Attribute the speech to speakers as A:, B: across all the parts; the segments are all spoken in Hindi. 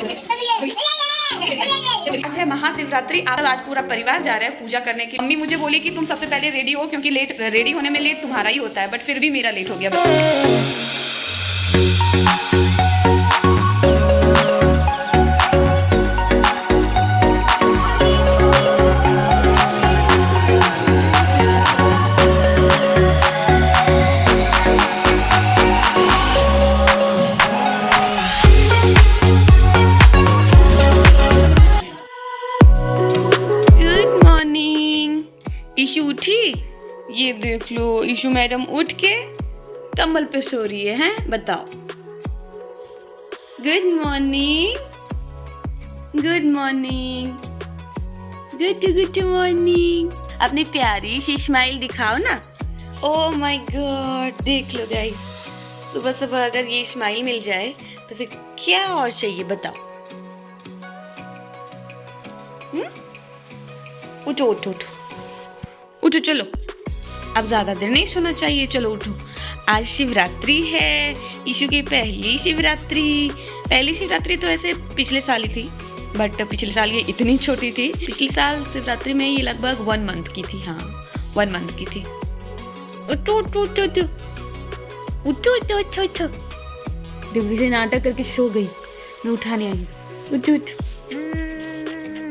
A: आज है महाशिवरात्रि। आज पूरा परिवार जा रहा है पूजा करने की। मम्मी मुझे बोली कि तुम सबसे पहले रेडी हो, क्योंकि लेट रेडी होने में लेट तुम्हारा ही होता है, बट फिर भी मेरा लेट हो गया। ईशु उठी, ये देख लो ईशु मैडम उठ के कम्बल पे सो रही है, हैं? बताओ। Good morning, good morning, good morning. अपनी प्यारी सी स्माइल दिखाओ ना। ओह माय गॉड, देख लो गाइस, सुबह सुबह अगर ये स्माइल मिल जाए तो फिर क्या और चाहिए बताओ। उठो उठो उठो उठो, चलो अब ज्यादा देर नहीं सोना चाहिए, चलो उठो। आज शिवरात्रि है, ईशु की पहली शिवरात्रि तो ऐसे पिछले साल ही थी, बट पिछले साल ये इतनी छोटी थी। पिछले साल शिवरात्रि में ये लगभग 1 मंथ की थी। हाँ 1 मंथ की थी। उठो उठो उठो उठो उठो उठो उठो उठो। देखो इसे नाटक करके सो गई, मैं उठाने आई। उठो उठो।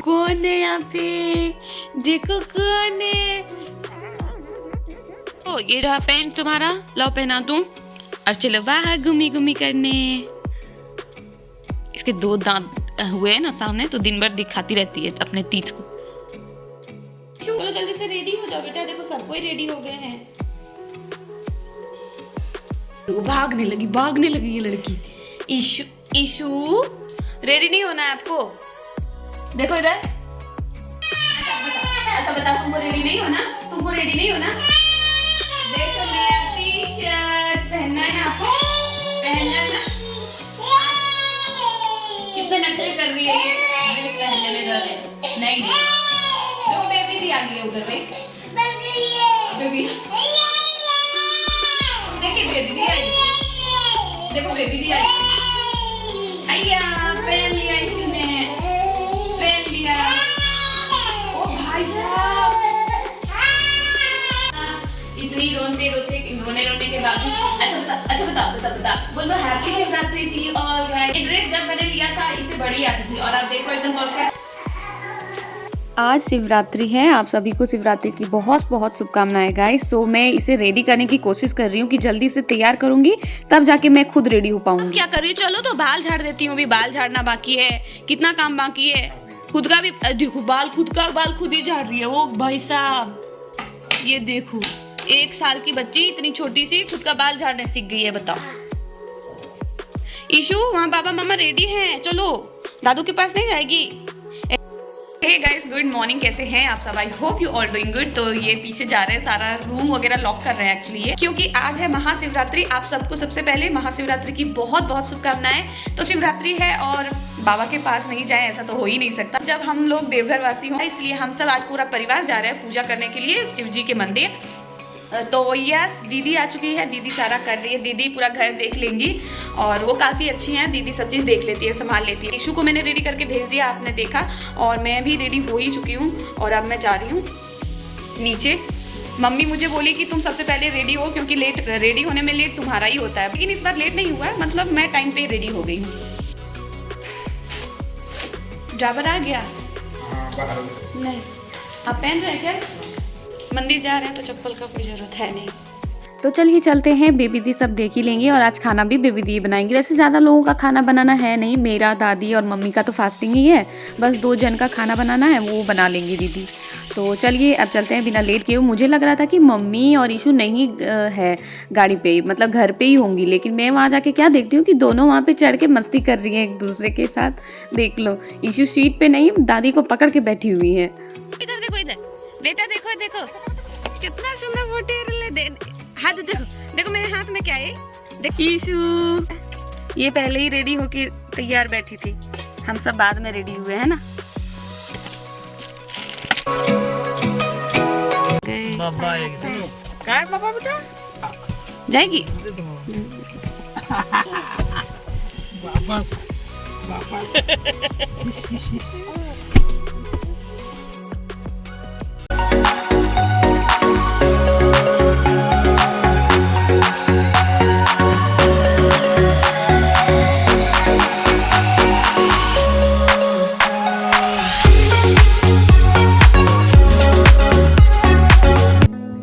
A: कौन है यहाँ पे? देखो कौन है। ओ ये रहा पेन तुम्हारा, लाओ पहना दूं। और चलो बाहर घूमी करने। इसके 2 दांत हुए हैं ना सामने, तो दिन भर दिखाती रहती है अपने तीत को। चलो जल्दी से रेडी हो जाओ बेटा, देखो सब कोई रेडी हो गए हैं। तो भागने लगी ये लड़की। ईशु रेडी नहीं होना है आपको? देखो इधर। अच्छा बता, तुमको रेडी नहीं होना? देखो मेरा टी-शर्ट पहनना है आपको, पहनना है ना? कितने नखरे कर रही है ये ड्रेस पहनने में ज़्यादा। नहीं दो बेबी दी आ गई है उधर पे। बेबी देखिए, बेबी दी आई, देखो बेबी दी आई। आइया पहन लिया ईशु ने, पहन लिया। ओ भाई साहब, इतनी रोने के बाद। अच्छा बता बोलो हैप्पी शिवरात्रि थी। और ये ड्रेस जब मैंने लिया था इससे बड़ी आती थी, और आप देखो एकदम परफेक्ट। आज शिवरात्रि है, आप सभी को शिवरात्रि की बहुत बहुत शुभकामनाएं गाइस। सो मैं इसे रेडी करने की कोशिश कर रही हूँ कि जल्दी से तैयार करूंगी, तब जाके मैं खुद रेडी हो पाऊंगी। क्या कर रही हूँ? चलो तो बाल झाड़ देती हूँ। अभी बाल झाड़ना बाकी है, कितना काम बाकी है। खुद का भी देखो, बाल खुद ही झाड़ रही है वो। भाई साहब ये देखो, 1 साल की बच्ची इतनी छोटी सी खुद का बाल झाड़ने सीख गई है, बताओ। ईशु वहाँ पापा मामा रेडी हैं, चलो दादू के पास नहीं जाएगी। हे गाइस, गुड मॉर्निंग, कैसे हैं आप सब? I hope you all doing good. तो ये पीछे जा रहे हैं, सारा रूम वगैरह लॉक कर रहे हैं एक्चुअली ये, क्योंकि आज है महाशिवरात्रि। आप सबको सबसे पहले महाशिवरात्रि की बहुत बहुत शुभकामनाएं। तो शिवरात्रि है और बाबा के पास नहीं जाए ऐसा तो हो ही नहीं सकता। जब हम लोग देवघर वासी हों, इसलिए हम सब आज पूरा परिवार जा रहे हैं पूजा करने के लिए शिव जी के मंदिर। तो यस, दीदी आ चुकी है, दीदी सारा कर रही है। दीदी पूरा घर देख लेंगी और वो काफ़ी अच्छी हैं। दीदी सब चीज़ देख लेती है, संभाल लेती है। ईशु को मैंने रेडी करके भेज दिया, आपने देखा, और मैं भी रेडी हो ही चुकी हूँ। और अब मैं जा रही हूँ नीचे। मम्मी मुझे बोली कि तुम सबसे पहले रेडी हो, क्योंकि रेडी होने में लेट तुम्हारा ही होता है, लेकिन इस बार लेट नहीं हुआ है, मतलब मैं टाइम पे रेडी हो गई हूँ। ड्राइवर आ गया? नहीं, आप पहन रहे हैं क्या? मंदिर जा रहे हैं तो चप्पल का कोई जरूरत है नहीं। तो चलिए चलते हैं, बेबी दी सब देख ही लेंगे, और आज खाना भी बेबी दी बनाएंगे। वैसे ज़्यादा लोगों का खाना बनाना है नहीं, मेरा, दादी और मम्मी का तो फास्टिंग ही है, बस 2 जन का खाना बनाना है, वो बना लेंगी दीदी। तो चलिए अब चलते हैं बिना लेट किए। मुझे लग रहा था कि मम्मी और ईशु नहीं है गाड़ी पे, मतलब घर पे ही होंगी, लेकिन मैं वहाँ जाके क्या देखती हूँ कि दोनों वहाँ पे चढ़ के मस्ती कर रही हैं एक दूसरे के साथ। देख लो, ईशु सीट पे नहीं, दादी को पकड़ के बैठी हुई है। इधर देखो, इधर बेटा, देखो देखो कितना सुंदर फोटो ले। हाथ देखो मेरे हाथ में क्या है। देखिए ईशु ये पहले ही रेडी होके तैयार बैठी थी, हम सब बाद में रेडी हुए हैं ना। पापा बेटा जाएगी।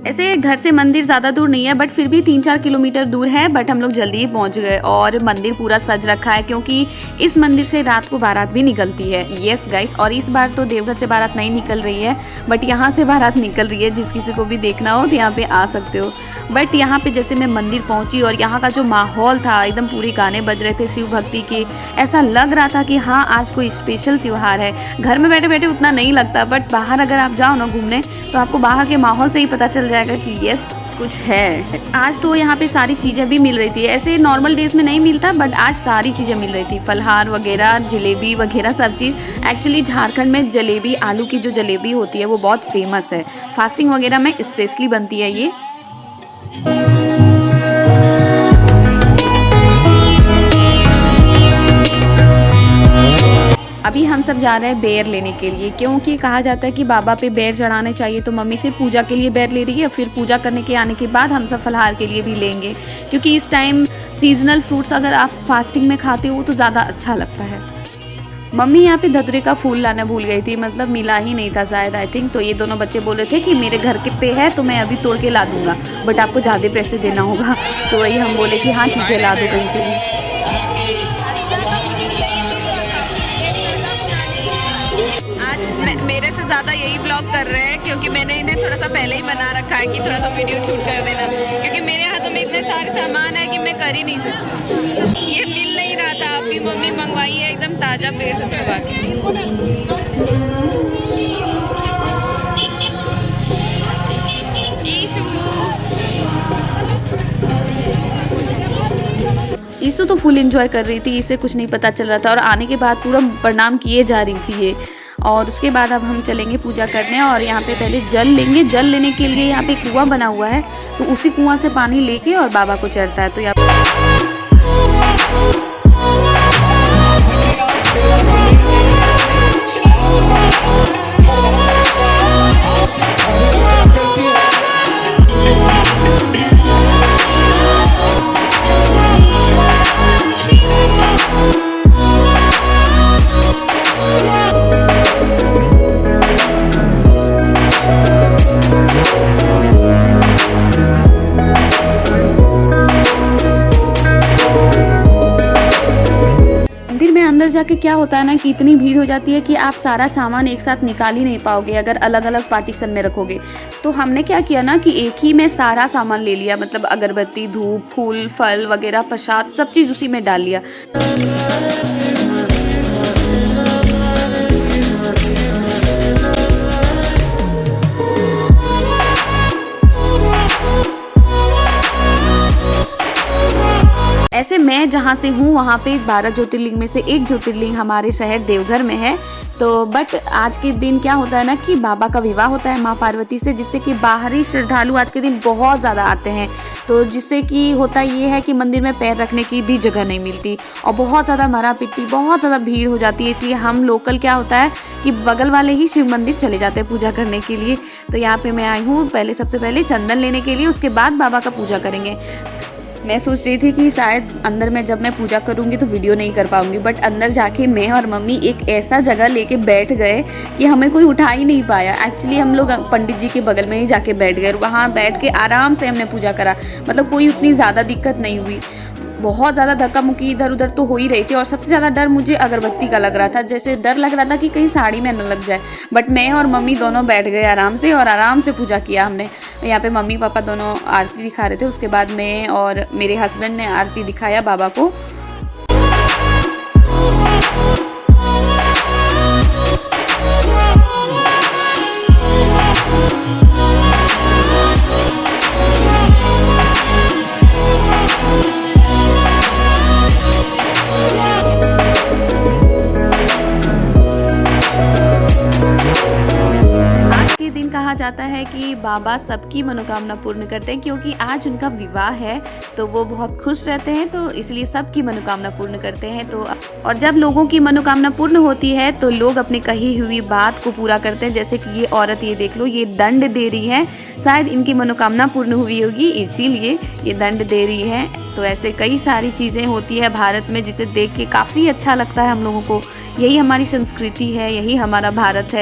A: ऐसे घर से मंदिर ज़्यादा दूर नहीं है, बट फिर भी 3-4 किलोमीटर दूर है। बट हम लोग जल्दी ही पहुंच गए और मंदिर पूरा सज रखा है, क्योंकि इस मंदिर से रात को बारात भी निकलती है। यस गाइस, और इस बार तो देवघर से बारात नहीं निकल रही है, बट यहाँ से बारात निकल रही है। जिस किसी को भी देखना हो तो यहाँ पे आ सकते हो। बट यहाँ पे जैसे मैं मंदिर पहुँची और यहाँ का जो माहौल था, एकदम पूरे गाने बज रहे थे शिव भक्ति के। ऐसा लग रहा था कि हाँ, आज कोई स्पेशल त्यौहार है। घर में बैठे बैठे उतना नहीं लगता, बट बाहर अगर आप जाओ ना घूमने, तो आपको बाहर के माहौल से ही पता चल जाएगा कि यस, कुछ है। आज तो यहाँ पे सारी चीज़ें भी मिल रही थी। ऐसे नॉर्मल डेज में नहीं मिलता, बट आज सारी चीज़ें मिल रही थी। फलहार वगैरह, जलेबी वगैरह, सब चीज़। एक्चुअली झारखंड में जलेबी, आलू की जो जलेबी होती है वो बहुत फेमस है। फास्टिंग वगैरह में स्पेशली बनती है ये। अभी हम सब जा रहे हैं बेर लेने के लिए, क्योंकि कहा जाता है कि बाबा पे बेर चढ़ाने चाहिए। तो मम्मी सिर्फ पूजा के लिए बेर ले रही है, फिर पूजा करने के आने के बाद हम सब फलहार के लिए भी लेंगे, क्योंकि इस टाइम सीजनल फ्रूट्स अगर आप फास्टिंग में खाते हो तो ज़्यादा अच्छा लगता है। मम्मी यहाँ पे धतूरे का फूल लाना भूल गई थी, मतलब मिला ही नहीं था शायद, आई थिंक। तो ये दोनों बच्चे बोले थे कि मेरे घर के पे है तो मैं अभी तोड़ के ला दूंगा, बट आपको ज़्यादा पैसे देना होगा। तो वही हम बोले कि हाँ ठीक है, ला दो कहीं से भी। मेरे से ज़्यादा यही ब्लॉग कर रहे हैं, क्योंकि मैंने इन्हें थोड़ा सा पहले ही बना रखा है कि थोड़ा सा वीडियो शूट कर देना, क्योंकि मेरे हाथों में इतने सारे सामान है कि मैं कर ही नहीं सकती। ये मिल नहीं रहा था, अभी मम्मी मंगवाई है एकदम ताज़ा पेड़ से तोड़वा के। ईशु तो फुल एंजॉय कर रही थी, इसे कुछ नहीं पता चल रहा था। और आने के बाद पूरा प्रणाम किए जा रही थी ये। और उसके बाद अब हम चलेंगे पूजा करने, और यहाँ पे पहले जल लेंगे। जल लेने के लिए यहाँ पे कुआं बना हुआ है, तो उसी कुआं से पानी लेके और बाबा को चढ़ता है। तो यहाँ अंदर जाके क्या होता है ना कि इतनी भीड़ हो जाती है कि आप सारा सामान एक साथ निकाल ही नहीं पाओगे अगर अलग अलग पार्टीशन में रखोगे। तो हमने क्या किया ना कि एक ही में सारा सामान ले लिया, मतलब अगरबत्ती, धूप, फूल, फल वगैरह, प्रसाद, सब चीज़ उसी में डाल लिया। ऐसे मैं जहाँ से हूँ वहाँ पे 12 ज्योतिर्लिंग में से एक ज्योतिर्लिंग हमारे शहर देवघर में है। तो बट आज के दिन क्या होता है ना कि बाबा का विवाह होता है माँ पार्वती से, जिससे कि बाहरी श्रद्धालु आज के दिन बहुत ज़्यादा आते हैं। तो जिससे कि होता ये है कि मंदिर में पैर रखने की भी जगह नहीं मिलती और बहुत ज़्यादा मारा पिट्टी, बहुत ज़्यादा भीड़ हो जाती है। इसलिए हम लोकल क्या होता है कि बगल वाले ही शिव मंदिर चले जाते हैं पूजा करने के लिए। तो यहाँ पे मैं आई हूँ पहले, सबसे पहले चंदन लेने के लिए, उसके बाद बाबा का पूजा करेंगे। मैं सोच रही थी कि शायद अंदर में जब मैं पूजा करूंगी तो वीडियो नहीं कर पाऊंगी, बट अंदर जाके मैं और मम्मी एक ऐसा जगह लेके बैठ गए कि हमें कोई उठा ही नहीं पाया। एक्चुअली हम लोग पंडित जी के बगल में ही जाके बैठ गए, वहाँ बैठ के आराम से हमने पूजा करा, मतलब कोई उतनी ज़्यादा दिक्कत नहीं हुई। बहुत ज़्यादा धक्का मुक्की इधर उधर तो हो ही रही थी, और सबसे ज़्यादा डर मुझे अगरबत्ती का लग रहा था, जैसे डर लग रहा था कि कहीं साड़ी में न लग जाए। बट मैं और मम्मी दोनों बैठ गए आराम से और आराम से पूजा किया हमने। यहाँ पे मम्मी पापा दोनों आरती दिखा रहे थे, उसके बाद मैं और मेरे हस्बैंड ने आरती दिखाया बाबा को। कहा जाता है कि बाबा सबकी मनोकामना पूर्ण करते हैं, क्योंकि आज उनका विवाह है तो वो बहुत खुश रहते हैं, तो इसलिए सबकी मनोकामना पूर्ण करते हैं। तो और जब लोगों की मनोकामना पूर्ण होती है तो लोग अपनी कही हुई बात को पूरा करते हैं। जैसे कि ये औरत, ये देख लो, ये दंड दे रही है, शायद इनकी मनोकामना पूर्ण हुई होगी इसीलिए ये दंड दे रही है। तो ऐसे कई सारी चीज़ें होती है भारत में जिसे देख के काफ़ी अच्छा लगता है हम लोगों को। यही हमारी संस्कृति है, यही हमारा भारत है।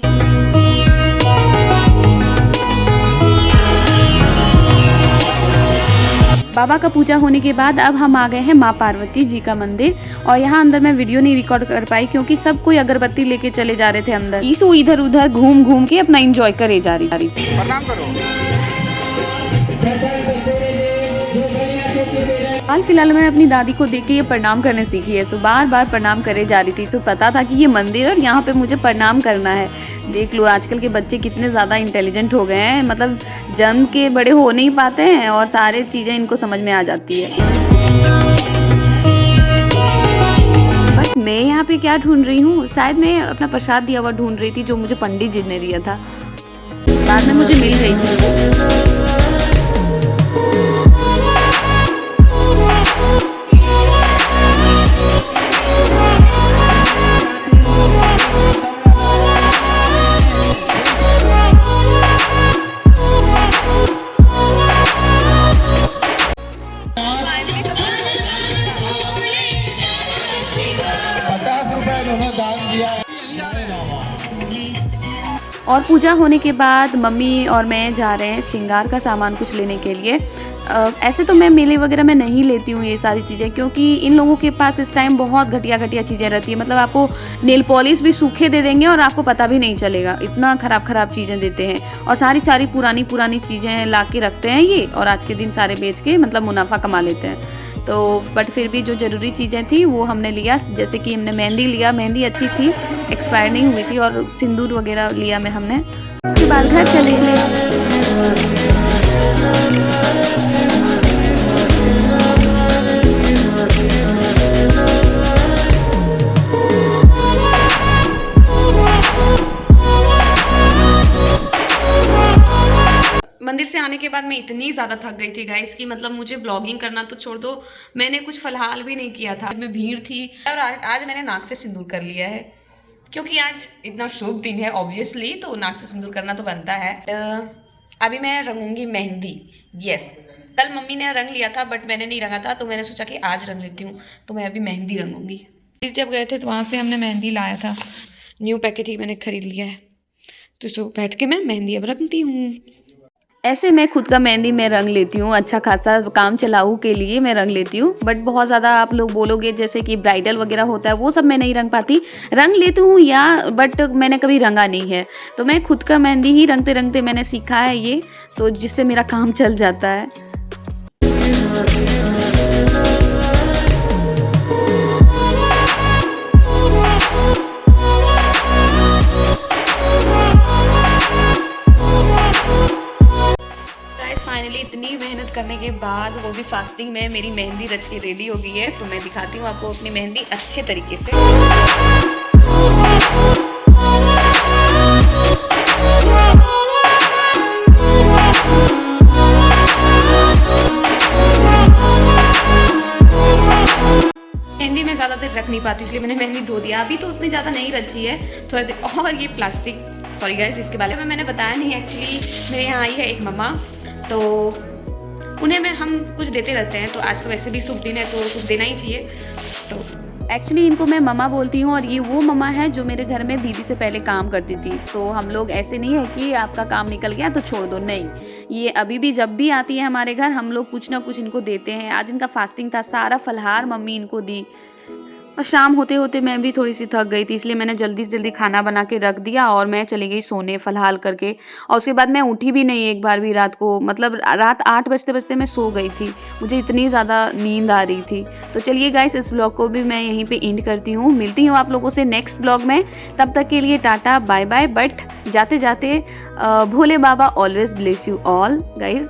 A: बाबा का पूजा होने के बाद अब हम आ गए हैं माँ पार्वती जी का मंदिर, और यहाँ अंदर मैं वीडियो नहीं रिकॉर्ड कर पाई क्योंकि सब कोई अगरबत्ती लेके चले जा रहे थे अंदर। ईसु इधर उधर घूम घूम के अपना एंजॉय करे जा रही थी।
B: प्रणाम करो।
A: हाल फिलहाल मैं अपनी दादी को देख के ये प्रणाम करने सीखी है। सो बार बार प्रणाम करे जा रही थी। सो पता था कि ये मंदिर और यहाँ पे मुझे प्रणाम करना है। देख लो आजकल के बच्चे कितने ज़्यादा इंटेलिजेंट हो गए हैं, मतलब जन्म के बड़े हो नहीं पाते हैं और सारे चीज़ें इनको समझ में आ जाती है। बट मैं यहाँ पे क्या ढूंढ रही हूँ, शायद मैं अपना प्रसाद दिया हुआ ढूंढ रही थी जो मुझे पंडित जी ने दिया था, बाद में मुझे मिल गई थी। और पूजा होने के बाद मम्मी और मैं जा रहे हैं श्रृंगार का सामान कुछ लेने के लिए। ऐसे तो मैं मेले वगैरह में नहीं लेती हूँ ये सारी चीज़ें, क्योंकि इन लोगों के पास इस टाइम बहुत घटिया घटिया चीज़ें रहती है। मतलब आपको नेल पॉलिश भी सूखे दे देंगे और आपको पता भी नहीं चलेगा, इतना ख़राब चीज़ें देते हैं। और सारी पुरानी चीज़ें ला के रखते हैं ये, और आज के दिन सारे बेच के मतलब मुनाफा कमा लेते हैं। तो बट फिर भी जो ज़रूरी चीज़ें थी वो हमने लिया। जैसे कि हमने मेहंदी लिया, मेहंदी अच्छी थी, एक्सपायर नहीं हुई थी, और सिंदूर वगैरह लिया हमने। उसके बाद घर चले गए। मंदिर से आने के बाद मैं इतनी ज़्यादा थक गई थी गाइस कि मतलब मुझे ब्लॉगिंग करना तो छोड़ दो, मैंने कुछ फ़िलहाल भी नहीं किया था। में भीड़ थी, और आज मैंने नाक से सिंदूर कर लिया है, क्योंकि आज इतना शुभ दिन है ऑब्वियसली, तो नाक से सिंदूर करना तो बनता है। अभी मैं रंगूंगी मेहंदी। यस, कल मम्मी ने रंग लिया था बट मैंने नहीं रंगा था, तो मैंने सोचा कि आज रंग लेती हूँ, तो मैं अभी मेहंदी रंगूंगी। फिर जब गए थे तो वहाँ से हमने मेहंदी लाया था, न्यू पैकेट ही मैंने ख़रीद लिया है, तो इसको बैठ के मैं मेहंदी अब रखती हूँ। ऐसे मैं खुद का मेहंदी मैं रंग लेती हूँ, अच्छा खासा काम चलाऊ के लिए मैं रंग लेती हूँ। बट बहुत ज़्यादा आप लोग बोलोगे जैसे कि ब्राइडल वगैरह होता है वो सब मैं नहीं रंग पाती। रंग लेती हूँ या बट मैंने कभी रंगा नहीं है, तो मैं खुद का मेहंदी ही रंगते रंगते मैंने सीखा है ये, तो जिससे मेरा काम चल जाता है। फाइनली इतनी मेहनत करने के बाद, वो भी फास्टिंग में, मेरी मेहंदी रच के रेडी हो गई है। तो मैं दिखाती हूँ आपको अपनी मेहंदी अच्छे तरीके से। मेहंदी में ज़्यादा देर रख नहीं पाती, इसलिए मैंने मेहंदी धो दिया। अभी तो उतनी ज़्यादा नहीं रची है, थोड़ा देर। और ये प्लास्टिक, सॉरी गाइस, इसके बारे में मैंने बताया नहीं। एक्चुअली मेरे यहाँ आई है एक मम्मा, तो उन्हें हम कुछ देते रहते हैं, तो आज तो वैसे भी शुभ दिन है तो कुछ देना ही चाहिए। तो एक्चुअली इनको मैं मम्मा बोलती हूँ, और ये वो मम्मा है जो मेरे घर में दीदी से पहले काम करती थी। तो हम लोग ऐसे नहीं है कि आपका काम निकल गया तो छोड़ दो, नहीं, ये अभी भी जब भी आती है हमारे घर हम लोग कुछ ना कुछ इनको देते हैं। आज इनका फास्टिंग था, सारा फलहार मम्मी इनको दी। और शाम होते होते मैं भी थोड़ी सी थक गई थी, इसलिए मैंने जल्दी से जल्दी खाना बना के रख दिया और मैं चली गई सोने फलहाल करके। और उसके बाद मैं उठी भी नहीं एक बार भी रात को, मतलब रात 8 बजते बजते मैं सो गई थी, मुझे इतनी ज़्यादा नींद आ रही थी। तो चलिए गाइस, इस ब्लॉग को भी मैं यहीं पे एंड करती हूँ। मिलती हूँ आप लोगों से नेक्स्ट ब्लॉग में, तब तक के लिए टाटा बाय बाय। बट जाते जाते Bhole Baba always bless you all guys.